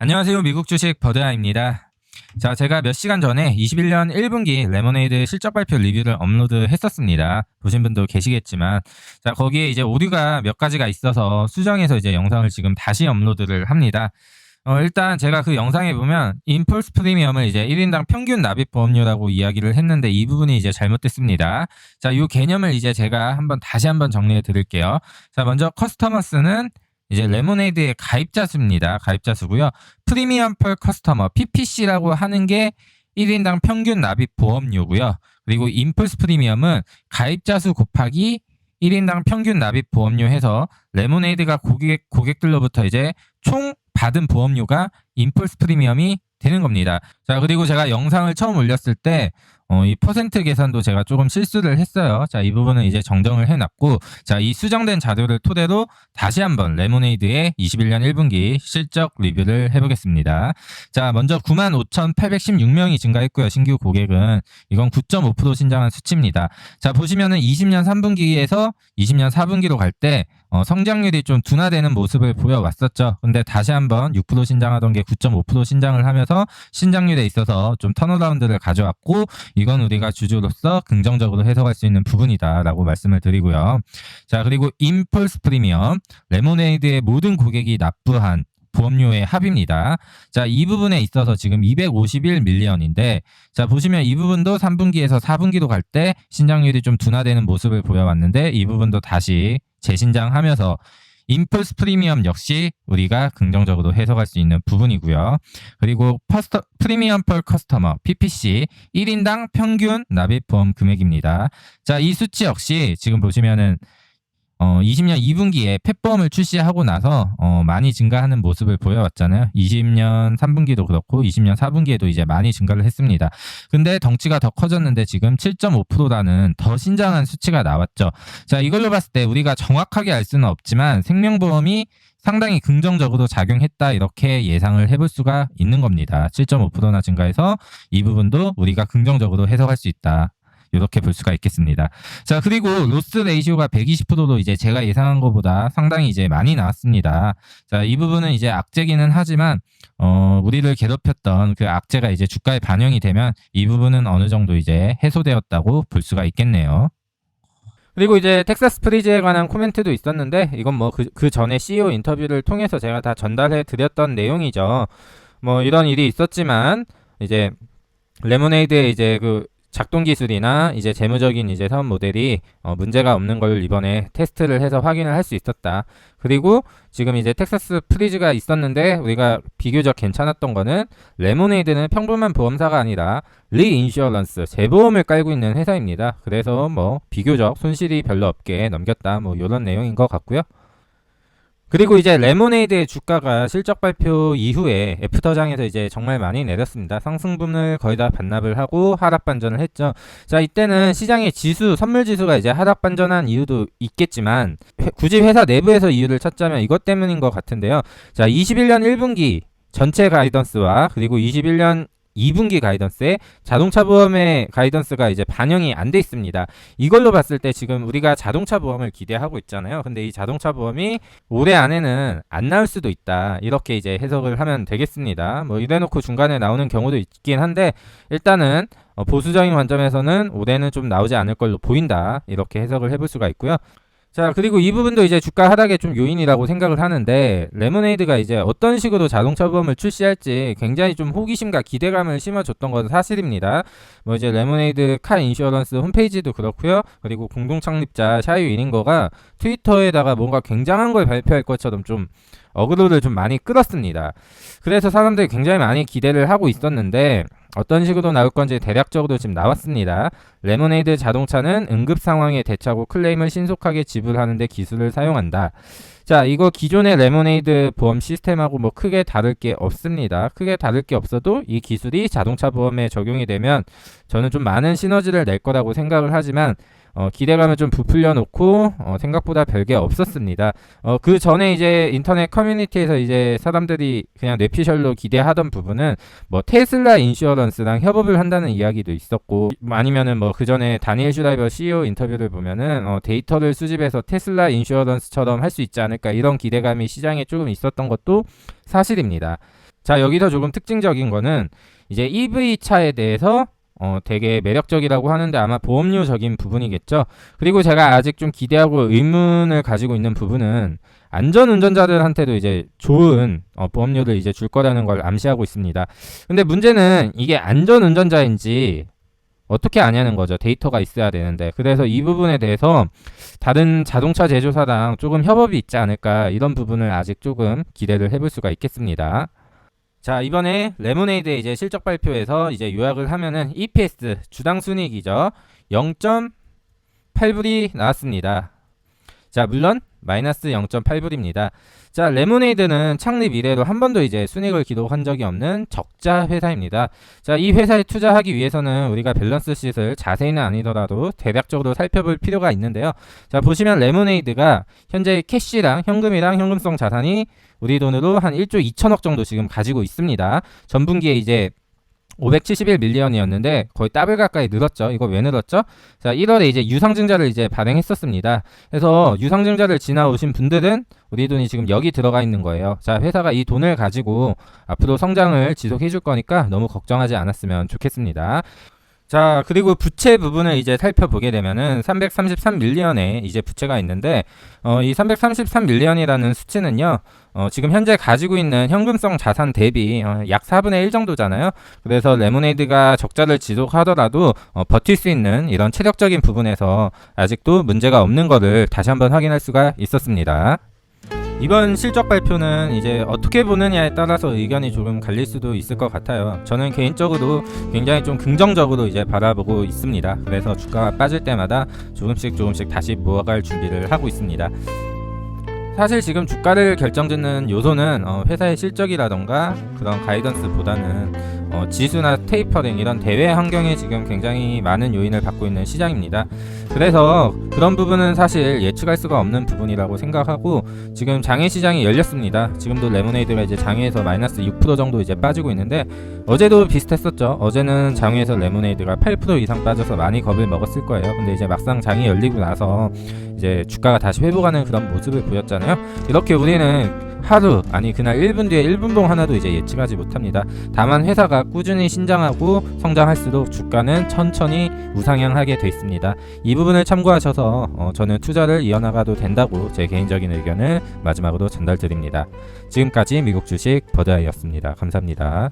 안녕하세요. 미국 주식 버드아입니다. 자, 제가 몇 시간 전에 21년 1분기 레모네이드 실적 발표 리뷰를 업로드했었습니다. 보신 분도 계시겠지만, 자, 거기에 이제 오류가 몇 가지가 있어서 수정해서 이제 영상을 지금 다시 업로드를 합니다. 일단 제가 그 영상에 보면 임펄스 프리미엄을 이제 1인당 평균 납입 보험료라고 이야기를 했는데 이 부분이 이제 잘못됐습니다. 자, 이 개념을 이제 제가 다시 한번 정리해 드릴게요. 자, 먼저 커스터머스는 이제 레모네이드의 가입자 수입니다. 가입자 수고요. 프리미엄 펄 커스터머 PPC라고 하는 게 1인당 평균 납입 보험료고요. 그리고 임펄스 프리미엄은 가입자 수 곱하기 1인당 평균 납입 보험료 해서 레모네이드가 고객들로부터 이제 총 받은 보험료가 임펄스 프리미엄이 되는 겁니다. 자, 그리고 제가 영상을 처음 올렸을 때 이 퍼센트 계산도 제가 조금 실수를 했어요. 자, 이 부분은 이제 정정을 해놨고, 자, 이 수정된 자료를 토대로 다시 한번 레모네이드의 21년 1분기 실적 리뷰를 해보겠습니다. 자, 먼저 95,816명이 증가했고요. 신규 고객은 이건 9.5% 신장한 수치입니다. 자, 보시면은 20년 3분기에서 20년 4분기로 갈 때 성장률이 좀 둔화되는 모습을 보여왔었죠. 근데 다시 한번 6% 신장하던 게 9.5% 신장을 하면서 신장률에 있어서 좀 턴어라운드를 가져왔고, 이건 우리가 주주로서 긍정적으로 해석할 수 있는 부분이다라고 말씀을 드리고요. 자, 그리고 임펄스 프리미엄, 레모네이드의 모든 고객이 납부한 보험료의 합입니다. 자, 이 부분에 있어서 지금 251밀리언인데, 자, 보시면 이 부분도 3분기에서 4분기로 갈 때 신장률이 좀 둔화되는 모습을 보여왔는데, 이 부분도 다시 재신장하면서 임펄스 프리미엄 역시 우리가 긍정적으로 해석할 수 있는 부분이고요. 그리고 프리미엄 펄 커스터머 PPC 1인당 평균 납입 보험 금액입니다. 자, 이 수치 역시 지금 보시면은 20년 2분기에 펫보험을 출시하고 나서 많이 증가하는 모습을 보여왔잖아요. 20년 3분기도 그렇고 20년 4분기에도 이제 많이 증가를 했습니다. 근데 덩치가 더 커졌는데 지금 7.5%라는 더 신장한 수치가 나왔죠. 자, 이걸로 봤을 때 우리가 정확하게 알 수는 없지만 생명보험이 상당히 긍정적으로 작용했다, 이렇게 예상을 해볼 수가 있는 겁니다. 7.5%나 증가해서 이 부분도 우리가 긍정적으로 해석할 수 있다, 이렇게 볼 수가 있겠습니다. 자, 그리고 로스 레이시오가 120%로 이제 제가 예상한 것보다 상당히 이제 많이 나왔습니다. 자, 이 부분은 이제 악재기는 하지만 우리를 괴롭혔던 그 악재가 이제 주가에 반영이 되면 이 부분은 어느 정도 이제 해소되었다고 볼 수가 있겠네요. 그리고 이제 텍사스 프리즈에 관한 코멘트도 있었는데, 이건 뭐 그 전에 CEO 인터뷰를 통해서 제가 다 전달해 드렸던 내용이죠. 뭐 이런 일이 있었지만 이제 레모네이드의 이제 그 작동 기술이나 이제 재무적인 이제 사업 모델이 문제가 없는 걸 이번에 테스트를 해서 확인을 할 수 있었다. 그리고 지금 이제 텍사스 프리즈가 있었는데 우리가 비교적 괜찮았던 거는, 레모네이드는 평범한 보험사가 아니라 리인슈어런스, 재보험을 깔고 있는 회사입니다. 그래서 뭐 비교적 손실이 별로 없게 넘겼다, 뭐 이런 내용인 것 같고요. 그리고 이제 레모네이드의 주가가 실적 발표 이후에 애프터장에서 이제 정말 많이 내렸습니다. 상승분을 거의 다 반납을 하고 하락 반전을 했죠. 자, 이때는 시장의 선물 지수가 이제 하락 반전한 이유도 있겠지만, 굳이 회사 내부에서 이유를 찾자면 이것 때문인 것 같은데요. 자, 21년 1분기 전체 가이던스와 그리고 21년 2분기 가이던스에 자동차 보험의 가이던스가 이제 반영이 안 돼 있습니다. 이걸로 봤을 때 지금 우리가 자동차 보험을 기대하고 있잖아요. 근데 이 자동차 보험이 올해 안에는 안 나올 수도 있다, 이렇게 이제 해석을 하면 되겠습니다. 뭐 이래놓고 중간에 나오는 경우도 있긴 한데, 일단은 보수적인 관점에서는 올해는 좀 나오지 않을 걸로 보인다, 이렇게 해석을 해볼 수가 있고요. 자, 그리고 이 부분도 이제 주가 하락의 좀 요인이라고 생각을 하는데, 레모네이드가 이제 어떤 식으로 자동차 보험을 출시할지 굉장히 좀 호기심과 기대감을 심어줬던 건 사실입니다. 뭐 이제 레모네이드 카 인슈어런스 홈페이지도 그렇고요. 그리고 공동 창립자 샤유 이링거가 트위터에다가 뭔가 굉장한 걸 발표할 것처럼 좀 어그로를 좀 많이 끌었습니다. 그래서 사람들이 굉장히 많이 기대를 하고 있었는데, 어떤 식으로 나올 건지 대략적으로 지금 나왔습니다. 레모네이드 자동차는 응급 상황에 대처하고 클레임을 신속하게 지불하는 데 기술을 사용한다. 자, 이거 기존의 레모네이드 보험 시스템하고 뭐 크게 다를 게 없습니다. 크게 다를 게 없어도 이 기술이 자동차 보험에 적용이 되면 저는 좀 많은 시너지를 낼 거라고 생각을 하지만, 기대감을 좀 부풀려 놓고 생각보다 별게 없었습니다. 그 전에 이제 인터넷 커뮤니티에서 이제 사람들이 그냥 뇌피셜로 기대하던 부분은 뭐 테슬라 인슈어런스랑 협업을 한다는 이야기도 있었고, 아니면은 뭐 그 전에 다니엘 슈라이버 CEO 인터뷰를 보면은 데이터를 수집해서 테슬라 인슈어런스처럼 할 수 있지 않을까, 이런 기대감이 시장에 조금 있었던 것도 사실입니다. 자, 여기서 조금 특징적인 거는 이제 EV 차에 대해서 되게 매력적이라고 하는데 아마 보험료적인 부분이겠죠. 그리고 제가 아직 좀 기대하고 의문을 가지고 있는 부분은 안전운전자들한테도 이제 좋은 보험료를 이제 줄 거라는 걸 암시하고 있습니다. 근데 문제는 이게 안전운전자인지 어떻게 아냐는 거죠. 데이터가 있어야 되는데. 그래서 이 부분에 대해서 다른 자동차 제조사랑 조금 협업이 있지 않을까, 이런 부분을 아직 조금 기대를 해볼 수가 있겠습니다. 자, 이번에 레모네이드의 이제 실적 발표에서 이제 요약을 하면은 EPS 주당 순이익이죠. 0.8불이 나왔습니다. 자, 물론 마이너스 0.8불입니다. 자, 레모네이드는 창립 이래로 한 번도 이제 순이익을 기록한 적이 없는 적자 회사입니다. 자, 이 회사에 투자하기 위해서는 우리가 밸런스 시트를 자세히는 아니더라도 대략적으로 살펴볼 필요가 있는데요. 자, 보시면 레모네이드가 현재 캐시랑 현금이랑 현금성 자산이 우리 돈으로 한 1조 2천억 정도 지금 가지고 있습니다. 전분기에 이제 571밀리언이었는데 거의 더블 가까이 늘었죠. 이거 왜 늘었죠? 자, 1월에 이제 유상증자를 이제 발행했었습니다. 그래서 유상증자를 지나오신 분들은 우리 돈이 지금 여기 들어가 있는 거예요. 자, 회사가 이 돈을 가지고 앞으로 성장을 지속해 줄 거니까 너무 걱정하지 않았으면 좋겠습니다. 자, 그리고 부채 부분을 이제 살펴보게 되면은 333밀리언의 이제 부채가 있는데, 이 333밀리언이라는 수치는요, 지금 현재 가지고 있는 현금성 자산 대비 약 4분의 1 정도잖아요. 그래서 레모네이드가 적자를 지속하더라도 버틸 수 있는 이런 체력적인 부분에서 아직도 문제가 없는 거를 다시 한번 확인할 수가 있었습니다. 이번 실적 발표는 이제 어떻게 보느냐에 따라서 의견이 조금 갈릴 수도 있을 것 같아요. 저는 개인적으로 굉장히 좀 긍정적으로 이제 바라보고 있습니다. 그래서 주가가 빠질 때마다 조금씩 다시 모아갈 준비를 하고 있습니다. 사실 지금 주가를 결정짓는 요소는 회사의 실적이라던가 그런 가이던스보다는 지수나 테이퍼링 이런 대외 환경에 지금 굉장히 많은 요인을 받고 있는 시장입니다. 그래서 그런 부분은 사실 예측할 수가 없는 부분이라고 생각하고, 지금 장외 시장이 열렸습니다. 지금도 레모네이드가 이제 장외에서 마이너스 6% 정도 이제 빠지고 있는데, 어제도 비슷했었죠. 어제는 장외에서 레모네이드가 8% 이상 빠져서 많이 겁을 먹었을 거예요. 근데 이제 막상 장이 열리고 나서 이제 주가가 다시 회복하는 그런 모습을 보였잖아요. 이렇게 우리는 하루, 아니 그날 1분 뒤에 1분봉 하나도 이제 예측하지 못합니다. 다만 회사가 꾸준히 신장하고 성장할수록 주가는 천천히 우상향하게 돼 있습니다. 이 부분을 참고하셔서 저는 투자를 이어나가도 된다고 제 개인적인 의견을 마지막으로 전달드립니다. 지금까지 미국 주식 버드아이였습니다. 감사합니다.